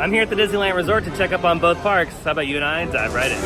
I'm here at the Disneyland Resort to check up on both parks. How about you and I dive right in?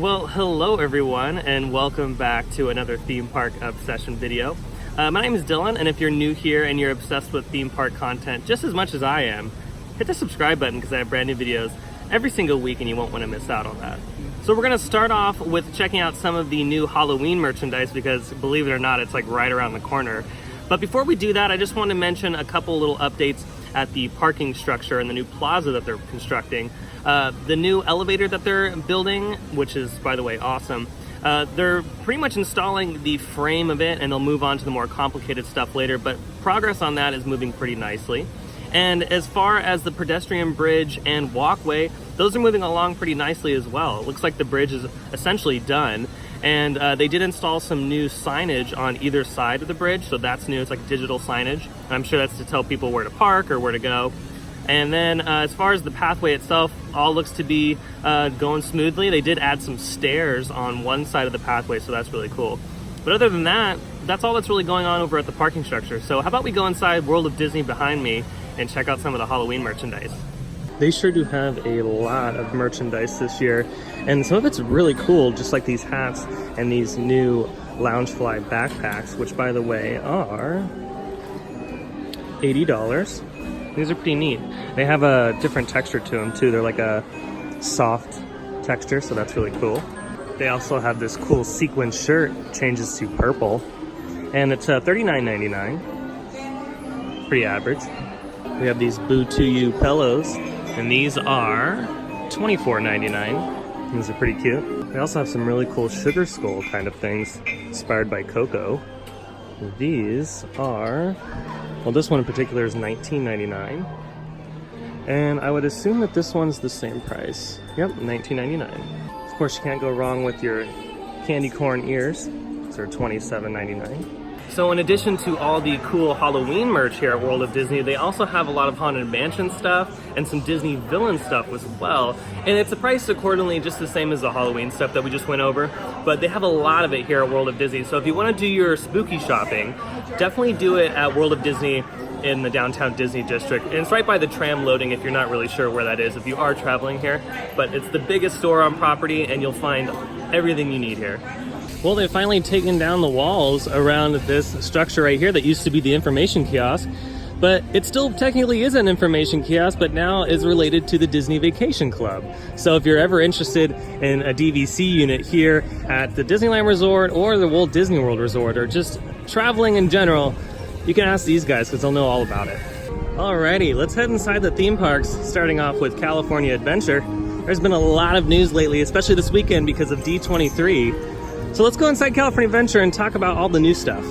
Well, hello everyone, and welcome back to another theme park obsession video. My name is Dylan, and if you're new here and you're obsessed with theme park content just as much as I am, hit the subscribe button because I have brand new videos every single week and you won't want to miss out on that. So we're going to start off with checking out some of the new Halloween merchandise because, believe it or not, it's like right around the corner. But before we do that, I just want to mention a couple little updates at the parking structure and the new plaza that they're constructing. The new elevator that they're building, which is, by the way, awesome. They're pretty much installing the frame of it and they'll move on to the more complicated stuff later, but progress on that is moving pretty nicely. And as far as the pedestrian bridge and walkway, those are moving along pretty nicely as well. It looks like the bridge is essentially done. And they did install some new signage on either side of the bridge, so that's new. It's like digital signage. And I'm sure that's to tell people where to park or where to go. And then as far as the pathway itself, all looks to be going smoothly. They did add some stairs on one side of the pathway, so that's really cool. But other than that, that's all that's really going on over at the parking structure. So how about we go inside World of Disney behind me and check out some of the Halloween merchandise. They sure do have a lot of merchandise this year, and some of it's really cool, just like these hats and these new Loungefly backpacks, which by the way are $80. These are pretty neat. They have a different texture to them too. They're like a soft texture, so that's really cool. They also have this cool sequin shirt, changes to purple, and it's $39.99. Pretty average. We have these Boo To You pillows, and these are $24.99. These are pretty cute. They also have some really cool sugar skull kind of things inspired by Coco. These are, well, this one in particular is $19.99. And I would assume that this one's the same price. Yep, $19.99. Of course, you can't go wrong with your candy corn ears. These are $27.99. So in addition to all the cool Halloween merch here at World of Disney, they also have a lot of Haunted Mansion stuff and some Disney villain stuff as well. And it's priced accordingly, just the same as the Halloween stuff that we just went over. But they have a lot of it here at World of Disney. So if you want to do your spooky shopping, definitely do it at World of Disney in the downtown Disney district. And it's right by the tram loading if you're not really sure where that is if you are traveling here. But it's the biggest store on property and you'll find everything you need here. Well, they've finally taken down the walls around this structure right here that used to be the information kiosk, but it still technically is an information kiosk, but now is related to the Disney Vacation Club. So if you're ever interested in a DVC unit here at the Disneyland Resort or the Walt Disney World Resort, or just traveling in general, you can ask these guys because they'll know all about it. Alrighty, let's head inside the theme parks, starting off with California Adventure. There's been a lot of news lately, especially this weekend because of D23. So let's go inside California Adventure and talk about all the new stuff.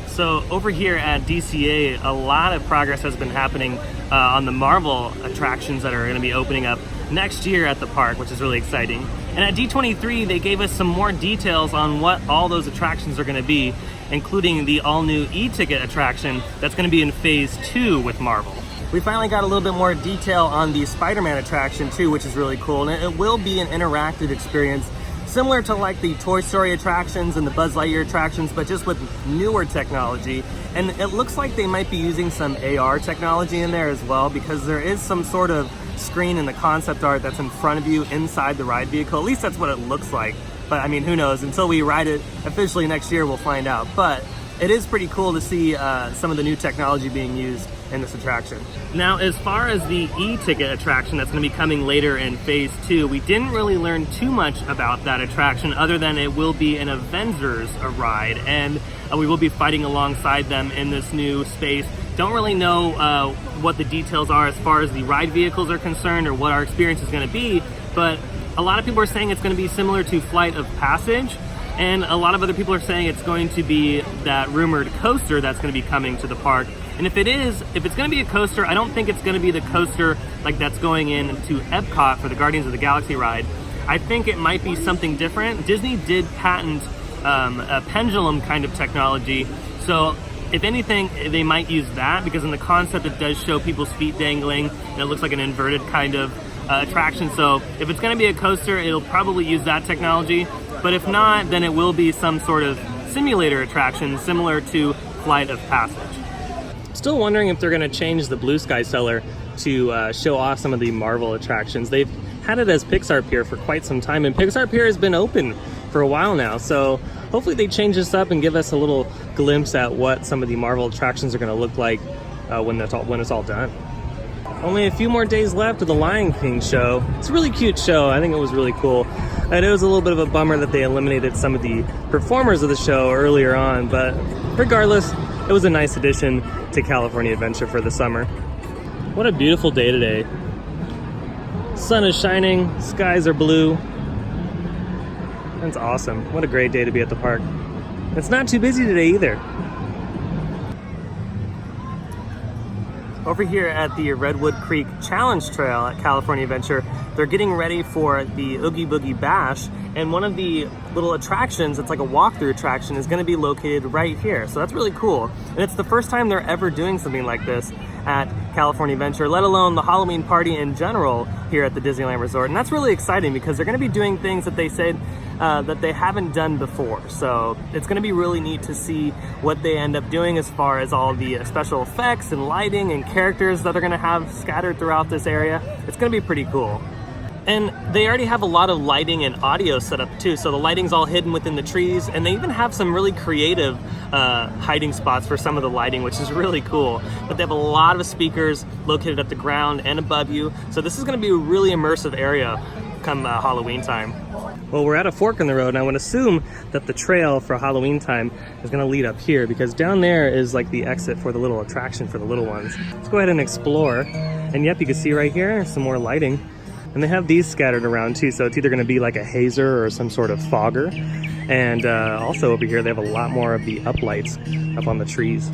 So over here at DCA, a lot of progress has been happening on the Marvel attractions that are going to be opening up next year at the park, which is really exciting. And at D23, they gave us some more details on what all those attractions are going to be, including the all-new e-ticket attraction that's going to be in Phase 2 with Marvel. We finally got a little bit more detail on the Spider-Man attraction too, which is really cool. And it will be an interactive experience, similar to like the Toy Story attractions and the Buzz Lightyear attractions, but just with newer technology. And it looks like they might be using some AR technology in there as well, because there is some sort of screen in the concept art that's in front of you inside the ride vehicle. At least that's what it looks like. But I mean, who knows? Until we ride it officially next year, we'll find out. But it is pretty cool to see some of the new technology being used in this attraction. Now, as far as the e-ticket attraction that's going to be coming later in Phase 2, we didn't really learn too much about that attraction other than it will be an Avengers ride, and we will be fighting alongside them in this new space. Don't really know what the details are as far as the ride vehicles are concerned or what our experience is going to be, but a lot of people are saying it's going to be similar to Flight of Passage, and a lot of other people are saying it's going to be that rumored coaster that's going to be coming to the park. And if it's going to be a coaster, I don't think it's going to be the coaster like that's going into Epcot for the Guardians of the Galaxy ride. I think it might be something different. Disney did patent a pendulum kind of technology, so If anything, they might use that, because in the concept it does show people's feet dangling, and it looks like an inverted kind of attraction. So if it's going to be a coaster, it'll probably use that technology. But if not, then it will be some sort of simulator attraction similar to Flight of Passage. Still wondering if they're going to change the Blue Sky Cellar to show off some of the Marvel attractions. They've had it as PicsArt Pier for quite some time, and PicsArt Pier has been open for a while now. So hopefully they change this up and give us a little glimpse at what some of the Marvel attractions are going to look like when it's all done. Only a few more days left of the Lion King show. It's a really cute show. I think it was really cool. And it was a little bit of a bummer that they eliminated some of the performers of the show earlier on, but regardless, it was a nice addition to California Adventure for the summer. What a beautiful day today. Sun is shining, skies are blue. That's awesome. What a great day to be at the park. It's not too busy today either. Over here at the Redwood Creek Challenge Trail at California Adventure, they're getting ready for the Oogie Boogie Bash, and one of the little attractions, it's like a walkthrough attraction, is going to be located right here. So that's really cool. And it's the first time they're ever doing something like this at California Adventure, let alone the Halloween party in general here at the Disneyland Resort. And that's really exciting because they're going to be doing things that they said that they haven't done before. So it's going to be really neat to see what they end up doing as far as all the special effects and lighting and characters that they're going to have scattered throughout this area. It's going to be pretty cool. And they already have a lot of lighting and audio set up too, so the lighting's all hidden within the trees, and they even have some really creative hiding spots for some of the lighting, which is really cool. But they have a lot of speakers located at the ground and above you, so this is going to be a really immersive area come Halloween time. Well, we're at a fork in the road, and I would assume that the trail for Halloween time is going to lead up here, because down there is like the exit for the little attraction for the little ones. Let's go ahead and explore. And yep, you can see right here some more lighting. And they have these scattered around too, so it's either going to be like a hazer or some sort of fogger. And also over here they have a lot more of the uplights up on the trees.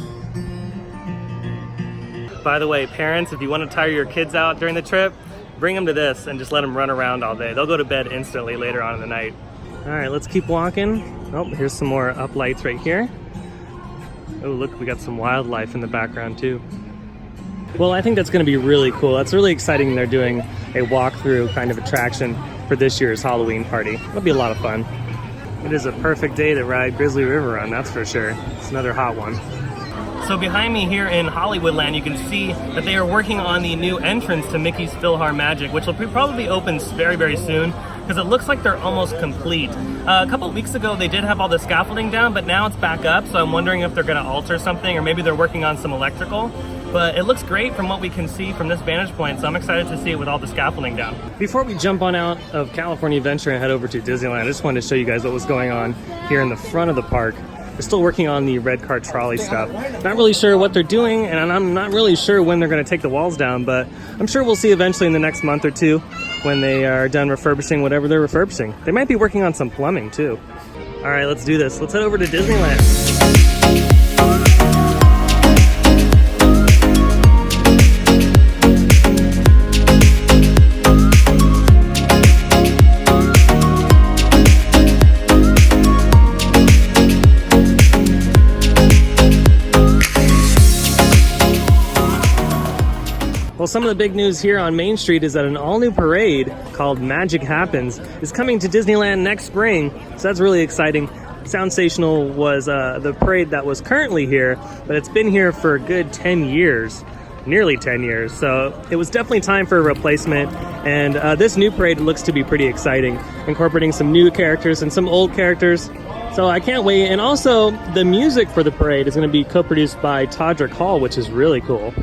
By the way, parents, if you want to tire your kids out during the trip, bring them to this and just let them run around all day. They'll go to bed instantly later on in the night. All right, let's keep walking. Oh, here's some more uplights right here. Oh, look, we got some wildlife in the background too. Well, I think that's going to be really cool. That's really exciting. They're doing a walkthrough kind of attraction for this year's Halloween party. It'll be a lot of fun. It is a perfect day to ride Grizzly River on, that's for sure. It's another hot one. So behind me here in Hollywoodland, you can see that they are working on the new entrance to Mickey's PhilharMagic, which will probably open very, very soon, because it looks like they're almost complete. A couple of weeks ago, they did have all the scaffolding down, but now it's back up, so I'm wondering if they're going to alter something, or maybe they're working on some electrical. But it looks great from what we can see from this vantage point, so I'm excited to see it with all the scaffolding down. Before we jump on out of California Adventure and head over to Disneyland, I just wanted to show you guys what was going on here in the front of the park. They're still working on the red car trolley stuff. Not really sure what they're doing, and I'm not really sure when they're going to take the walls down, but I'm sure we'll see eventually in the next month or two when they are done refurbishing whatever they're refurbishing. They might be working on some plumbing too. All right, let's do this. Let's head over to Disneyland. Well, some of the big news here on Main Street is that an all-new parade called Magic Happens is coming to Disneyland next spring, so that's really exciting. Soundsational was the parade that was currently here, but it's been here for a good 10 years, nearly 10 years, so it was definitely time for a replacement, and this new parade looks to be pretty exciting, incorporating some new characters and some old characters. So I can't wait, and also the music for the parade is going to be co-produced by Todrick Hall, which is really cool.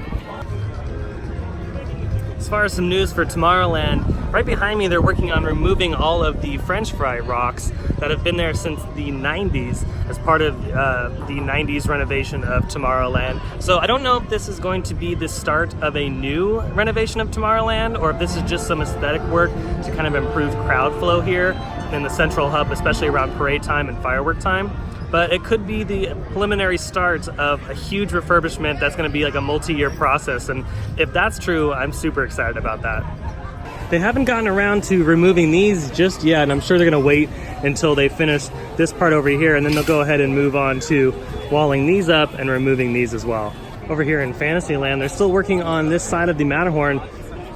As far as some news for Tomorrowland, right behind me they're working on removing all of the French fry rocks that have been there since the 90s as part of the 90s renovation of Tomorrowland. So I don't know if this is going to be the start of a new renovation of Tomorrowland or if this is just some aesthetic work to kind of improve crowd flow here in the central hub, especially around parade time and firework time. But it could be the preliminary start of a huge refurbishment that's going to be like a multi-year process. And if that's true, I'm super excited about that. They haven't gotten around to removing these just yet, and I'm sure they're gonna wait until they finish this part over here, and then they'll go ahead and move on to walling these up and removing these as well. Over here in Fantasyland, they're still working on this side of the Matterhorn,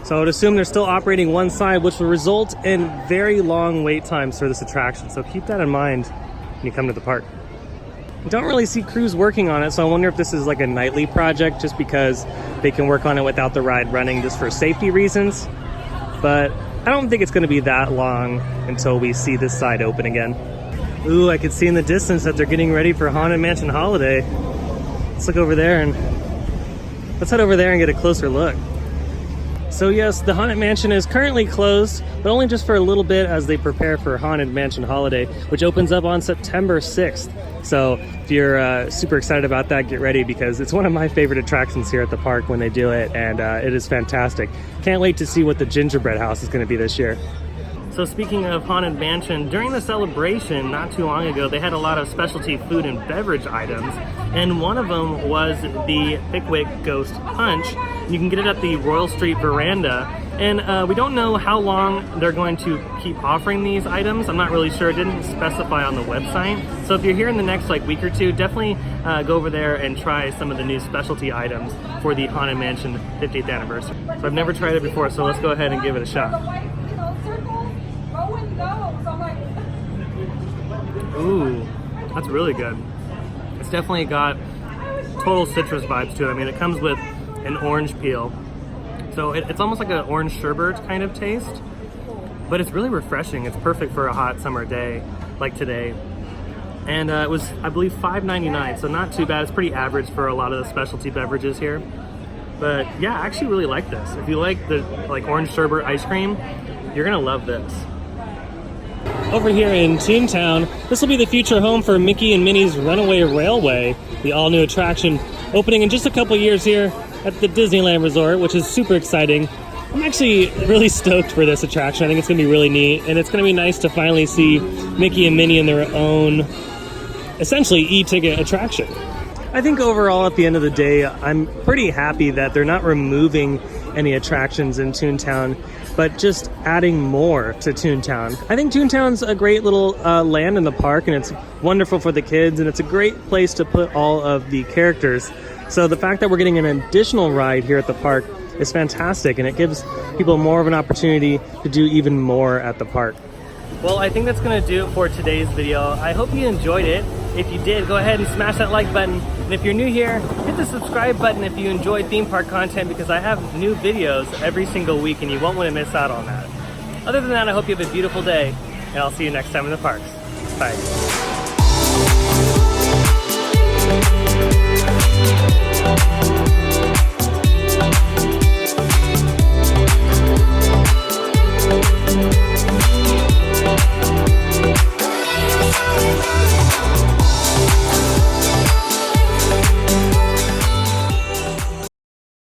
so I would assume they're still operating one side, which will result in very long wait times for this attraction, so keep that in mind when you come to the park. I don't really see crews working on it, so I wonder if this is like a nightly project just because they can work on it without the ride running just for safety reasons. But I don't think it's going to be that long until we see this side open again. Ooh, I can see in the distance that they're getting ready for Haunted Mansion Holiday. Let's look over there and let's head over there and get a closer look. So yes, the Haunted Mansion is currently closed, but only just for a little bit as they prepare for Haunted Mansion Holiday, which opens up on September 6th. So if you're super excited about that, get ready because it's one of my favorite attractions here at the park when they do it, and it is fantastic. Can't wait to see what the gingerbread house is going to be this year. So speaking of Haunted Mansion, during the celebration not too long ago, they had a lot of specialty food and beverage items, and one of them was the Pickwick Ghost Punch. You can get it at the Royal Street Veranda, and we don't know how long they're going to keep offering these items. I'm not really sure. It didn't specify on the website. So if you're here in the next week or two, definitely go over there and try some of the new specialty items for the Haunted Mansion 50th anniversary. So I've never tried it before, so let's go ahead and give it a shot. Ooh, that's really good. It's definitely got total citrus vibes to it. I mean, it comes with an orange peel, so it's almost like an orange sherbet kind of taste, but it's really refreshing. It's perfect for a hot summer day like today. And it was, I believe, $5.99, so not too bad. It's pretty average for a lot of the specialty beverages here. But yeah, I actually really like this. If you like the orange sherbet ice cream, you're gonna love this. Over here in Toontown, this will be the future home for Mickey and Minnie's Runaway Railway, the all-new attraction opening in just a couple years here at the Disneyland Resort, which is super exciting. I'm actually really stoked for this attraction. I think it's going to be really neat, and it's going to be nice to finally see Mickey and Minnie in their own, essentially, e-ticket attraction. I think overall, at the end of the day, I'm pretty happy that they're not removing any attractions in Toontown, but just adding more to Toontown. I think Toontown's a great little land in the park, and it's wonderful for the kids, and it's a great place to put all of the characters. So the fact that we're getting an additional ride here at the park is fantastic, and it gives people more of an opportunity to do even more at the park. Well, I think that's going to do it for today's video. I hope you enjoyed it. If you did, go ahead and smash that like button. And if you're new here, hit the subscribe button if you enjoy theme park content, because I have new videos every single week and you won't want to miss out on that. Other than that, I hope you have a beautiful day, and I'll see you next time in the parks. Bye.